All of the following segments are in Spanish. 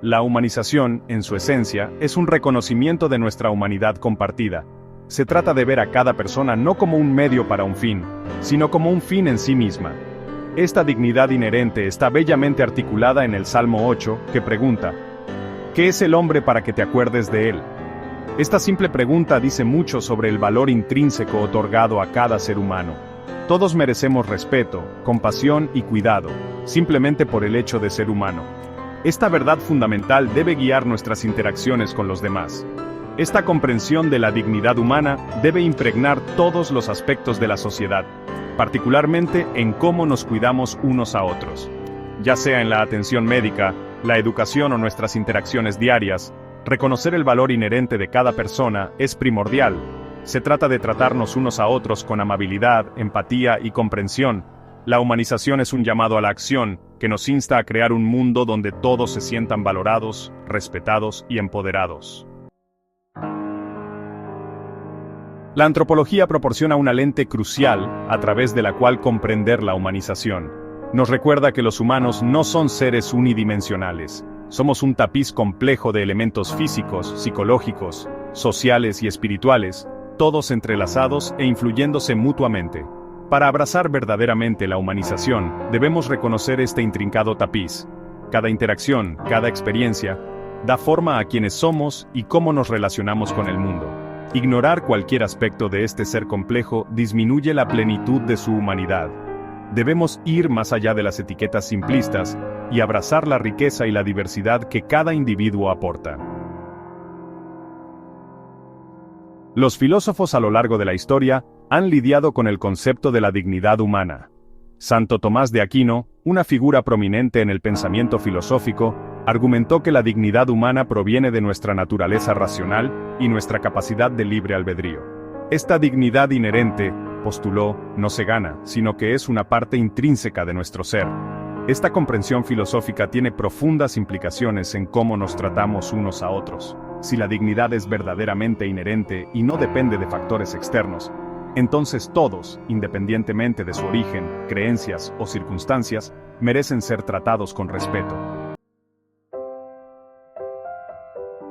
La humanización, en su esencia, es un reconocimiento de nuestra humanidad compartida. Se trata de ver a cada persona no como un medio para un fin, sino como un fin en sí misma. Esta dignidad inherente está bellamente articulada en el Salmo 8, que pregunta: ¿qué es el hombre para que te acuerdes de él? Esta simple pregunta dice mucho sobre el valor intrínseco otorgado a cada ser humano. Todos merecemos respeto, compasión y cuidado, simplemente por el hecho de ser humano. Esta verdad fundamental debe guiar nuestras interacciones con los demás. Esta comprensión de la dignidad humana debe impregnar todos los aspectos de la sociedad, particularmente en cómo nos cuidamos unos a otros. Ya sea en la atención médica, la educación o nuestras interacciones diarias, reconocer el valor inherente de cada persona es primordial. Se trata de tratarnos unos a otros con amabilidad, empatía y comprensión. La humanización es un llamado a la acción, que nos insta a crear un mundo donde todos se sientan valorados, respetados y empoderados. La antropología proporciona una lente crucial a través de la cual comprender la humanización. Nos recuerda que los humanos no son seres unidimensionales. Somos un tapiz complejo de elementos físicos, psicológicos, sociales y espirituales, todos entrelazados e influyéndose mutuamente. Para abrazar verdaderamente la humanización, debemos reconocer este intrincado tapiz. Cada interacción, cada experiencia, da forma a quienes somos y cómo nos relacionamos con el mundo. Ignorar cualquier aspecto de este ser complejo disminuye la plenitud de su humanidad. Debemos ir más allá de las etiquetas simplistas y abrazar la riqueza y la diversidad que cada individuo aporta. Los filósofos a lo largo de la historia han lidiado con el concepto de la dignidad humana. Santo Tomás de Aquino, una figura prominente en el pensamiento filosófico, argumentó que la dignidad humana proviene de nuestra naturaleza racional y nuestra capacidad de libre albedrío. Esta dignidad inherente, postuló, no se gana, sino que es una parte intrínseca de nuestro ser. Esta comprensión filosófica tiene profundas implicaciones en cómo nos tratamos unos a otros. Si la dignidad es verdaderamente inherente y no depende de factores externos, entonces todos, independientemente de su origen, creencias o circunstancias, merecen ser tratados con respeto.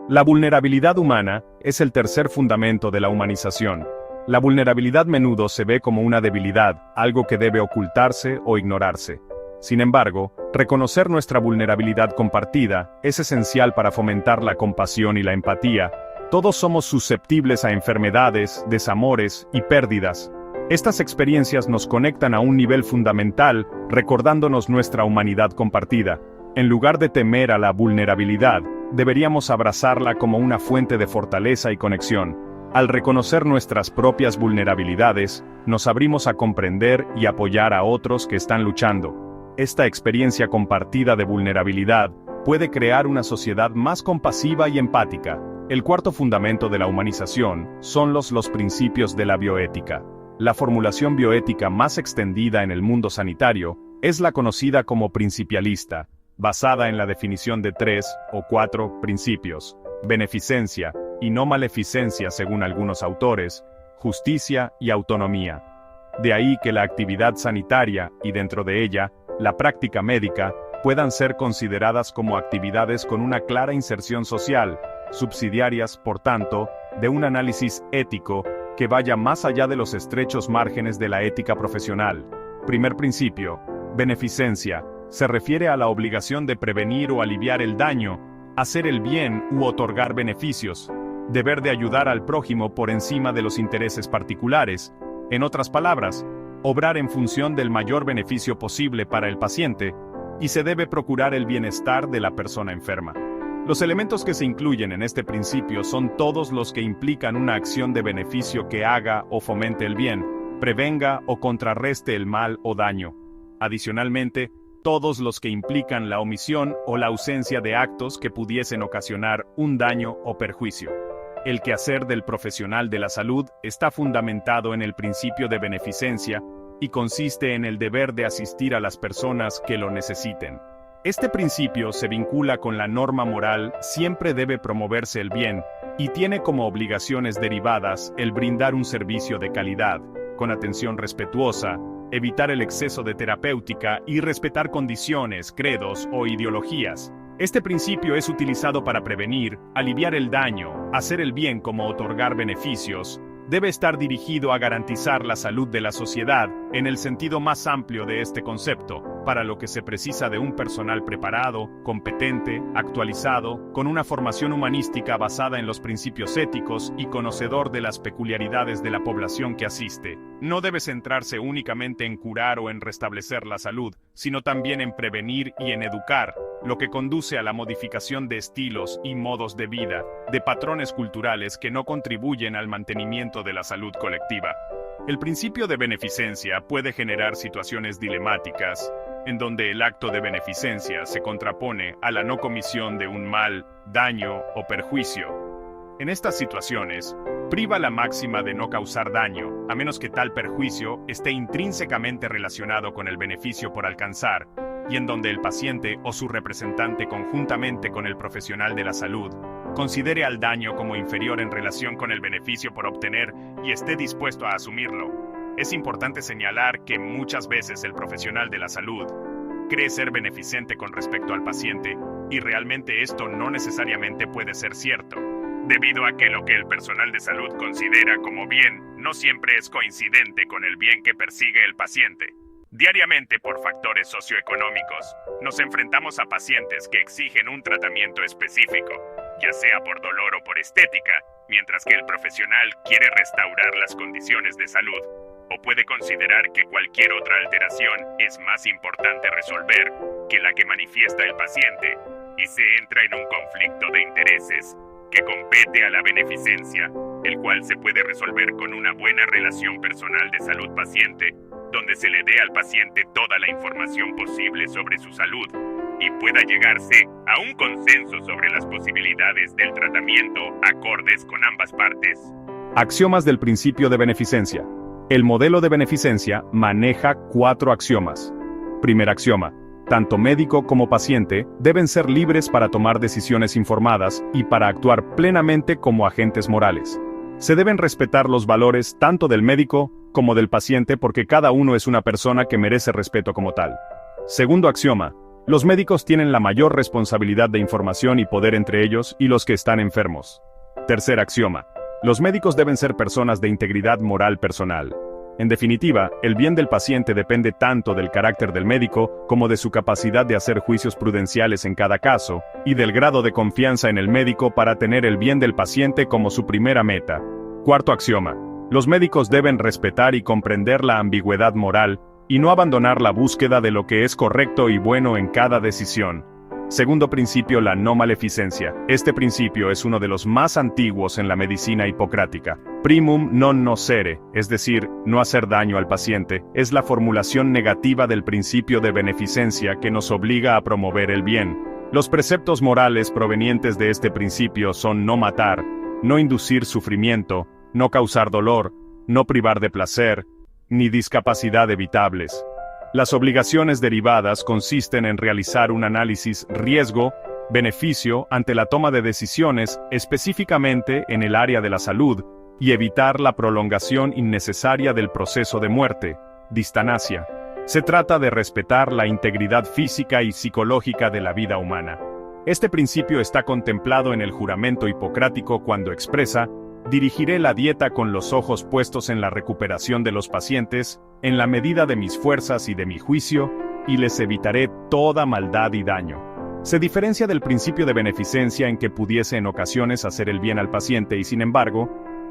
La vulnerabilidad humana es el tercer fundamento de la humanización. La vulnerabilidad menudo se ve como una debilidad, algo que debe ocultarse o ignorarse. Sin embargo, reconocer nuestra vulnerabilidad compartida es esencial para fomentar la compasión y la empatía. Todos somos susceptibles a enfermedades, desamores y pérdidas. Estas experiencias nos conectan a un nivel fundamental, recordándonos nuestra humanidad compartida. En lugar de temer a la vulnerabilidad, deberíamos abrazarla como una fuente de fortaleza y conexión. Al reconocer nuestras propias vulnerabilidades, nos abrimos a comprender y apoyar a otros que están luchando. Esta experiencia compartida de vulnerabilidad puede crear una sociedad más compasiva y empática. El cuarto fundamento de la humanización son los principios de la bioética. La formulación bioética más extendida en el mundo sanitario es la conocida como principialista, basada en la definición de 3 o 4 principios: beneficencia y no maleficencia según algunos autores, justicia y autonomía. De ahí que la actividad sanitaria, y dentro de ella, la práctica médica, puedan ser consideradas como actividades con una clara inserción social, subsidiarias, por tanto, de un análisis ético que vaya más allá de los estrechos márgenes de la ética profesional. Primer principio: beneficencia, se refiere a la obligación de prevenir o aliviar el daño, hacer el bien u otorgar beneficios, deber de ayudar al prójimo por encima de los intereses particulares. En otras palabras, obrar en función del mayor beneficio posible para el paciente, y se debe procurar el bienestar de la persona enferma. Los elementos que se incluyen en este principio son todos los que implican una acción de beneficio que haga o fomente el bien, prevenga o contrarreste el mal o daño. Adicionalmente, todos los que implican la omisión o la ausencia de actos que pudiesen ocasionar un daño o perjuicio. El quehacer del profesional de la salud está fundamentado en el principio de beneficencia y consiste en el deber de asistir a las personas que lo necesiten. Este principio se vincula con la norma moral: siempre debe promoverse el bien, y tiene como obligaciones derivadas el brindar un servicio de calidad, con atención respetuosa, evitar el exceso de terapéutica y respetar condiciones, credos o ideologías. Este principio es utilizado para prevenir, aliviar el daño, hacer el bien como otorgar beneficios. Debe estar dirigido a garantizar la salud de la sociedad, en el sentido más amplio de este concepto, para lo que se precisa de un personal preparado, competente, actualizado, con una formación humanística basada en los principios éticos y conocedor de las peculiaridades de la población que asiste. No debe centrarse únicamente en curar o en restablecer la salud, sino también en prevenir y en educar, lo que conduce a la modificación de estilos y modos de vida, de patrones culturales que no contribuyen al mantenimiento de la salud colectiva. El principio de beneficencia puede generar situaciones dilemáticas, en donde el acto de beneficencia se contrapone a la no comisión de un mal, daño o perjuicio. En estas situaciones, priva la máxima de no causar daño, a menos que tal perjuicio esté intrínsecamente relacionado con el beneficio por alcanzar, y en donde el paciente o su representante conjuntamente con el profesional de la salud considere al daño como inferior en relación con el beneficio por obtener y esté dispuesto a asumirlo. Es importante señalar que muchas veces el profesional de la salud cree ser beneficente con respecto al paciente, y realmente esto no necesariamente puede ser cierto, debido a que lo que el personal de salud considera como bien no siempre es coincidente con el bien que persigue el paciente. Diariamente, por factores socioeconómicos, nos enfrentamos a pacientes que exigen un tratamiento específico, ya sea por dolor o por estética, mientras que el profesional quiere restaurar las condiciones de salud, o puede considerar que cualquier otra alteración es más importante resolver que la que manifiesta el paciente, y se entra en un conflicto de intereses que compete a la beneficencia, el cual se puede resolver con una buena relación personal de salud-paciente, donde se le dé al paciente toda la información posible sobre su salud y pueda llegarse a un consenso sobre las posibilidades del tratamiento acordes con ambas partes. Axiomas del principio de beneficencia. El modelo de beneficencia maneja 4 axiomas. Primer axioma: tanto médico como paciente deben ser libres para tomar decisiones informadas y para actuar plenamente como agentes morales. Se deben respetar los valores tanto del médico como del paciente, porque cada uno es una persona que merece respeto como tal. Segundo axioma: los médicos tienen la mayor responsabilidad de información y poder entre ellos y los que están enfermos. Tercer axioma: los médicos deben ser personas de integridad moral personal. En definitiva, el bien del paciente depende tanto del carácter del médico como de su capacidad de hacer juicios prudenciales en cada caso, y del grado de confianza en el médico para tener el bien del paciente como su primera meta. Cuarto axioma: los médicos deben respetar y comprender la ambigüedad moral, y no abandonar la búsqueda de lo que es correcto y bueno en cada decisión. Segundo principio: la no maleficencia. Este principio es uno de los más antiguos en la medicina hipocrática. Primum non nocere, es decir, no hacer daño al paciente, es la formulación negativa del principio de beneficencia que nos obliga a promover el bien. Los preceptos morales provenientes de este principio son no matar, no inducir sufrimiento, no causar dolor, no privar de placer, ni discapacidad evitables. Las obligaciones derivadas consisten en realizar un análisis riesgo-beneficio ante la toma de decisiones, específicamente en el área de la salud, y evitar la prolongación innecesaria del proceso de muerte, distanasia. Se trata de respetar la integridad física y psicológica de la vida humana. Este principio está contemplado en el juramento hipocrático cuando expresa: dirigiré la dieta con los ojos puestos en la recuperación de los pacientes, en la medida de mis fuerzas y de mi juicio, y les evitaré toda maldad y daño. Se diferencia del principio de beneficencia en que pudiese en ocasiones hacer el bien al paciente y, sin embargo,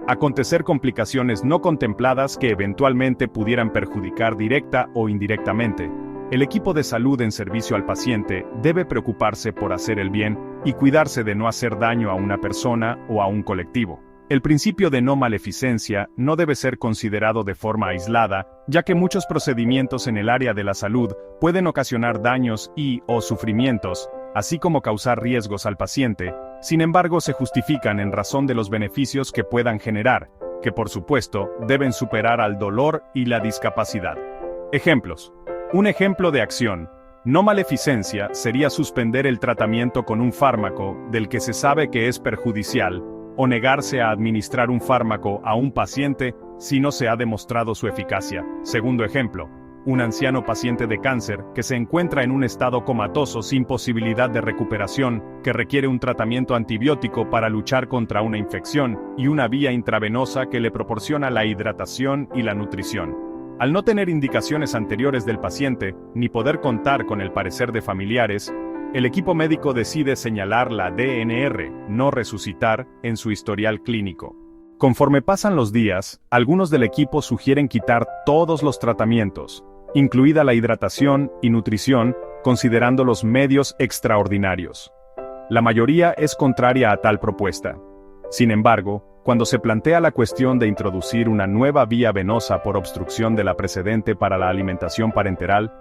acontecer complicaciones no contempladas que eventualmente pudieran perjudicar directa o indirectamente. El equipo de salud en servicio al paciente debe preocuparse por hacer el bien y cuidarse de no hacer daño a una persona o a un colectivo. El principio de no maleficencia no debe ser considerado de forma aislada, ya que muchos procedimientos en el área de la salud pueden ocasionar daños o sufrimientos, así como causar riesgos al paciente. Sin embargo, se justifican en razón de los beneficios que puedan generar, que por supuesto deben superar al dolor y la discapacidad. Ejemplos. Un ejemplo de acción no maleficencia sería suspender el tratamiento con un fármaco del que se sabe que es perjudicial, o negarse a administrar un fármaco a un paciente si no se ha demostrado su eficacia. Segundo ejemplo. un anciano paciente de cáncer que se encuentra en un estado comatoso sin posibilidad de recuperación, que requiere un tratamiento antibiótico para luchar contra una infección y una vía intravenosa que le proporciona la hidratación y la nutrición. Al no tener indicaciones anteriores del paciente, ni poder contar con el parecer de familiares, el equipo médico decide señalar la DNR, no resucitar, en su historial clínico. Conforme pasan los días, algunos del equipo sugieren quitar todos los tratamientos, incluida la hidratación y nutrición, considerando los medios extraordinarios. La mayoría es contraria a tal propuesta. Sin embargo, cuando se plantea la cuestión de introducir una nueva vía venosa por obstrucción de la precedente para la alimentación parenteral,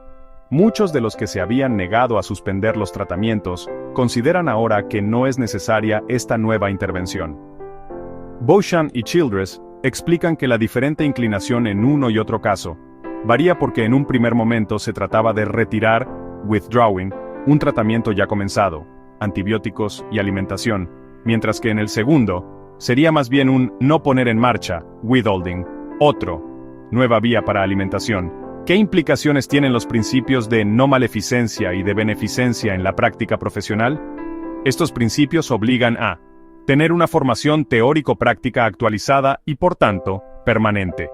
muchos de los que se habían negado a suspender los tratamientos consideran ahora que no es necesaria esta nueva intervención. Beauchamp y Childress explican que la diferente inclinación en uno y otro caso varía porque en un primer momento se trataba de retirar, withdrawing, un tratamiento ya comenzado, antibióticos y alimentación, mientras que en el segundo sería más bien un no poner en marcha, withholding, nueva vía para alimentación. ¿Qué implicaciones tienen los principios de no maleficencia y de beneficencia en la práctica profesional? Estos principios obligan a tener una formación teórico-práctica actualizada y, por tanto, permanente.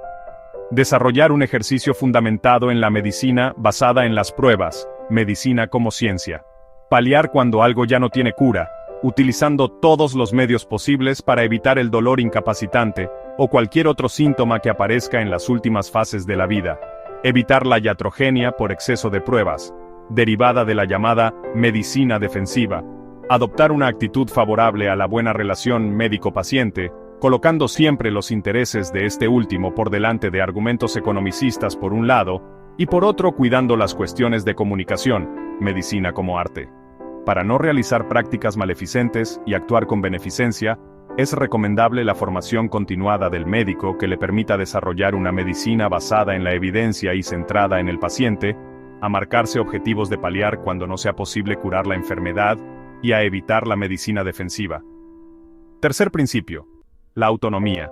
Desarrollar un ejercicio fundamentado en la medicina basada en las pruebas, medicina como ciencia. Paliar cuando algo ya no tiene cura, utilizando todos los medios posibles para evitar el dolor incapacitante o cualquier otro síntoma que aparezca en las últimas fases de la vida. Evitar la iatrogenia por exceso de pruebas, derivada de la llamada medicina defensiva. Adoptar una actitud favorable a la buena relación médico-paciente, colocando siempre los intereses de este último por delante de argumentos economicistas por un lado, y por otro cuidando las cuestiones de comunicación, medicina como arte. Para no realizar prácticas maleficentes y actuar con beneficencia, es recomendable la formación continuada del médico que le permita desarrollar una medicina basada en la evidencia y centrada en el paciente, a marcarse objetivos de paliar cuando no sea posible curar la enfermedad, y a evitar la medicina defensiva. Tercer principio. La autonomía.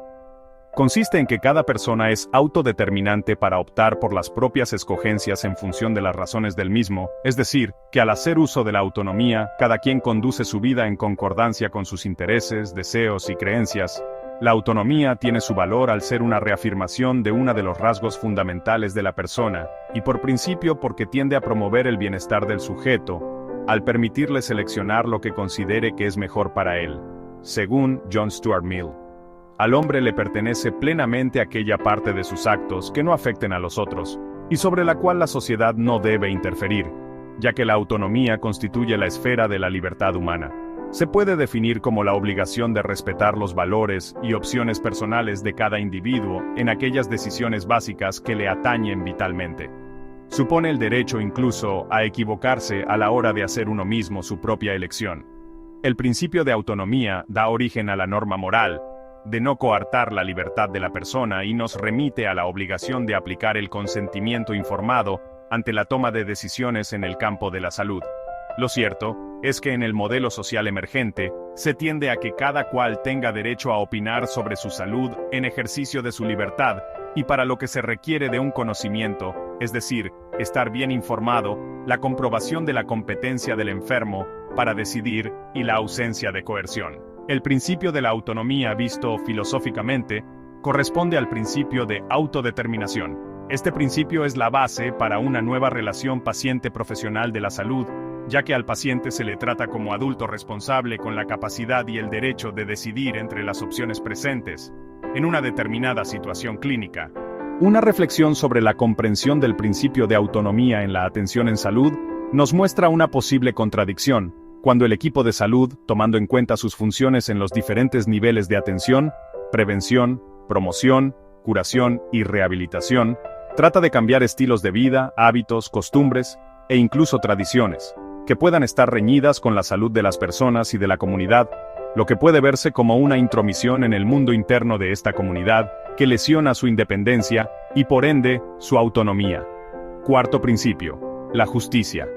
Consiste en que cada persona es autodeterminante para optar por las propias escogencias en función de las razones del mismo, es decir, que al hacer uso de la autonomía, cada quien conduce su vida en concordancia con sus intereses, deseos y creencias. La autonomía tiene su valor al ser una reafirmación de uno de los rasgos fundamentales de la persona, y por principio porque tiende a promover el bienestar del sujeto, al permitirle seleccionar lo que considere que es mejor para él. Según John Stuart Mill, al hombre le pertenece plenamente aquella parte de sus actos que no afecten a los otros, y sobre la cual la sociedad no debe interferir, ya que la autonomía constituye la esfera de la libertad humana. Se puede definir como la obligación de respetar los valores y opciones personales de cada individuo en aquellas decisiones básicas que le atañen vitalmente. Supone el derecho incluso a equivocarse a la hora de hacer uno mismo su propia elección. El principio de autonomía da origen a la norma moral, de no coartar la libertad de la persona y nos remite a la obligación de aplicar el consentimiento informado ante la toma de decisiones en el campo de la salud. Lo cierto es que en el modelo social emergente, se tiende a que cada cual tenga derecho a opinar sobre su salud en ejercicio de su libertad, y para lo que se requiere de un conocimiento, es decir, estar bien informado, la comprobación de la competencia del enfermo para decidir y la ausencia de coerción. El principio de la autonomía visto filosóficamente corresponde al principio de autodeterminación. Este principio es la base para una nueva relación paciente-profesional de la salud, ya que al paciente se le trata como adulto responsable con la capacidad y el derecho de decidir entre las opciones presentes en una determinada situación clínica. Una reflexión sobre la comprensión del principio de autonomía en la atención en salud nos muestra una posible contradicción, cuando el equipo de salud, tomando en cuenta sus funciones en los diferentes niveles de atención, prevención, promoción, curación y rehabilitación, trata de cambiar estilos de vida, hábitos, costumbres e incluso tradiciones, que puedan estar reñidas con la salud de las personas y de la comunidad, lo que puede verse como una intromisión en el mundo interno de esta comunidad, que lesiona su independencia y por ende, su autonomía. Cuarto principio, la justicia.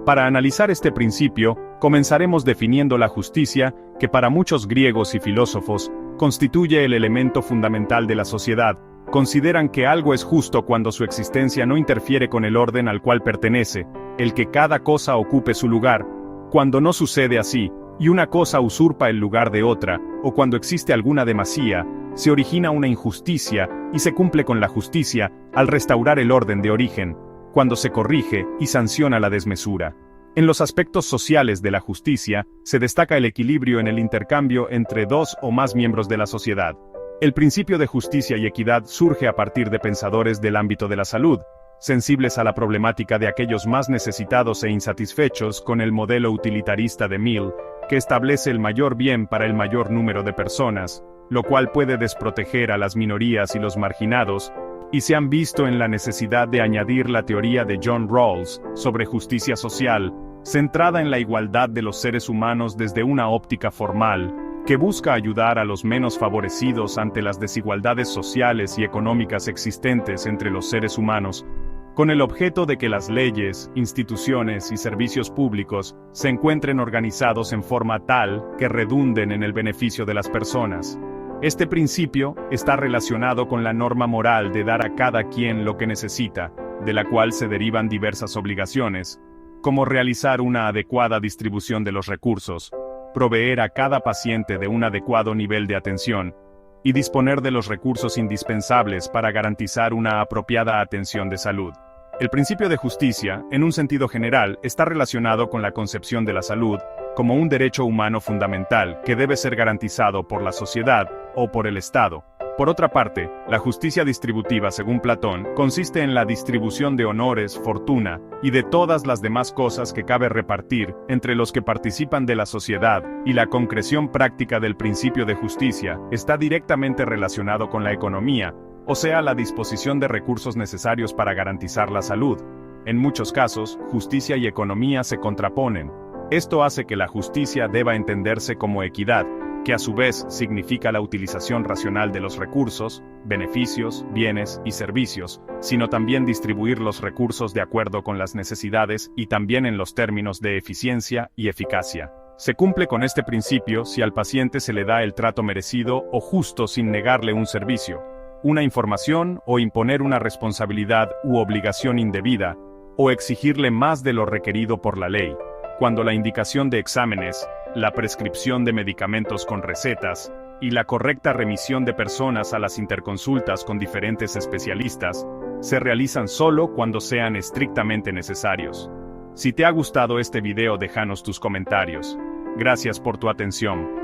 Para analizar este principio, comenzaremos definiendo la justicia, que para muchos griegos y filósofos, constituye el elemento fundamental de la sociedad, Consideran que algo es justo cuando su existencia no interfiere con el orden al cual pertenece, el que cada cosa ocupe su lugar. Cuando no sucede así, y una cosa usurpa el lugar de otra, o cuando existe alguna demasía, se origina una injusticia, y se cumple con la justicia, al restaurar el orden de origen, cuando se corrige y sanciona la desmesura. En los aspectos sociales de la justicia, se destaca el equilibrio en el intercambio entre dos o más miembros de la sociedad. El principio de justicia y equidad surge a partir de pensadores del ámbito de la salud, sensibles a la problemática de aquellos más necesitados e insatisfechos con el modelo utilitarista de Mill, que establece el mayor bien para el mayor número de personas, lo cual puede desproteger a las minorías y los marginados, y se han visto en la necesidad de añadir la teoría de John Rawls sobre justicia social, centrada en la igualdad de los seres humanos desde una óptica formal, que busca ayudar a los menos favorecidos ante las desigualdades sociales y económicas existentes entre los seres humanos, con el objeto de que las leyes, instituciones y servicios públicos se encuentren organizados en forma tal que redunden en el beneficio de las personas. Este principio está relacionado con la norma moral de dar a cada quien lo que necesita, de la cual se derivan diversas obligaciones, como realizar una adecuada distribución de los recursos, proveer a cada paciente de un adecuado nivel de atención, y disponer de los recursos indispensables para garantizar una apropiada atención de salud. El principio de justicia, en un sentido general, está relacionado con la concepción de la salud como un derecho humano fundamental que debe ser garantizado por la sociedad o por el Estado. Por otra parte, la justicia distributiva, según Platón, consiste en la distribución de honores, fortuna, y de todas las demás cosas que cabe repartir entre los que participan de la sociedad, y la concreción práctica del principio de justicia está directamente relacionado con la economía, o sea, la disposición de recursos necesarios para garantizar la salud. En muchos casos, justicia y economía se contraponen. Esto hace que la justicia deba entenderse como equidad, que a su vez significa la utilización racional de los recursos, beneficios, bienes y servicios, sino también distribuir los recursos de acuerdo con las necesidades y también en los términos de eficiencia y eficacia. Se cumple con este principio si al paciente se le da el trato merecido o justo sin negarle un servicio, una información o imponer una responsabilidad u obligación indebida, o exigirle más de lo requerido por la ley. Cuando la indicación de exámenes, la prescripción de medicamentos con recetas, y la correcta remisión de personas a las interconsultas con diferentes especialistas, se realizan solo cuando sean estrictamente necesarios. Si te ha gustado este video, déjanos tus comentarios. Gracias por tu atención.